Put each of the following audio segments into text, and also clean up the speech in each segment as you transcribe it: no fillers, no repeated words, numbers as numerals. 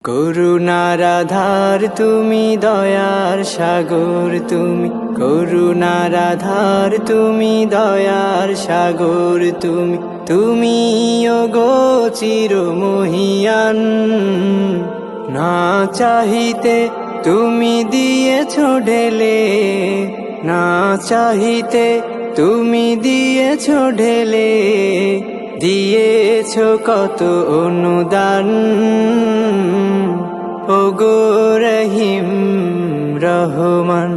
করুণার আধার তুমি, দয়ার সাগর তুমি, করুণার আধার তুমি, দয়ার সাগর তুমি, তুমি ওগো চিরমহিয়ান। না চাহিতে তুমি দিয়েছ ঢেলে, না চাহিতে তুমি দিয়েছ ঢেলে, দিয়েছ কত অনুদান। ওগো রহিম রহমান,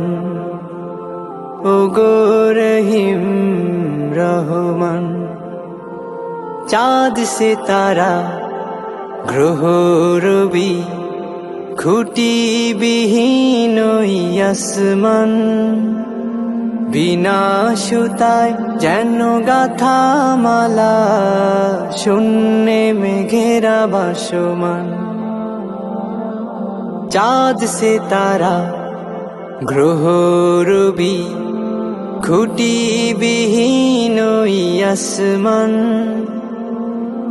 ওগো রহিম রহমান। চাঁদ সিতারা গ্রহ রবি, খুঁটি বিহীন আসমান, বিনা সুতায় যেন গাথা মালা, শূন্যে মেঘেরা ভাসমান। চাঁদ সিতারা গ্রহ রবি, খুঁটি বিহীন আসমান,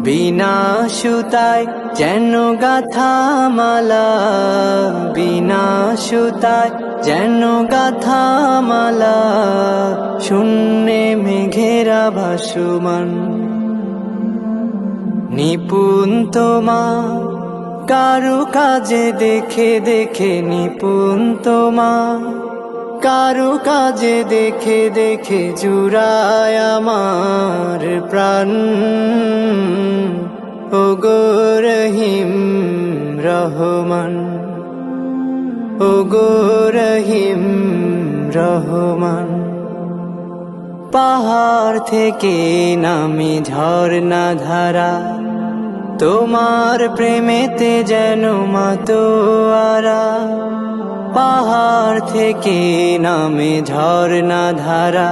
বিনা সুতায় যেন গাথা মালা, বিনা সুতায় যেন গাথা মালা, শূন্যে মেঘেরা ভাসমান। নিপুণ তোমার কারু কাজে দেখে দেখে, নিপুণ তোমার কারু কাজে দেখে দেখে, জুড়ায় আমার প্রাণ। ওগো রহিম রহমান, ওগো রহিম রহমান। পাহাড় থেকে নামে ঝর্ণা ধারা, তোমার প্রেমেতে যেন মাতোয়ারা। পাহাড় থেকে নামে ঝর্ণা ধারা,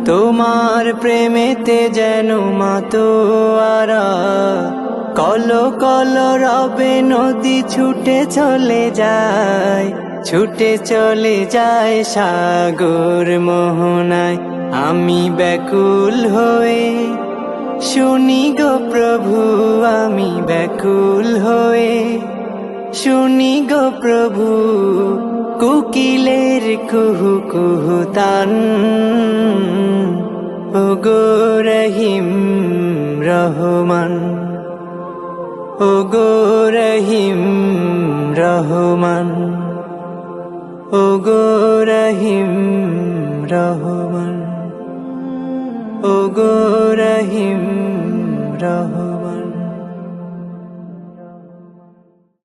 তোমার প্রেমেতে যেন মাতোয়ারা। কল কল রবে নদী ছুটে চলে যায়, ছুটে চলে যায় সাগর মোহনায়। আমি ব্যাকুল হয়ে শুনি গো প্রভু, আমি ব্যাকুল হয়ে শুনি গো প্রভু, কোকিলের কুহু কুহু তান। ওগো রহিম রহমান, ওগো রহিম রহমান, ওগো রহিম রহমান, ওগো রহিম রহমান।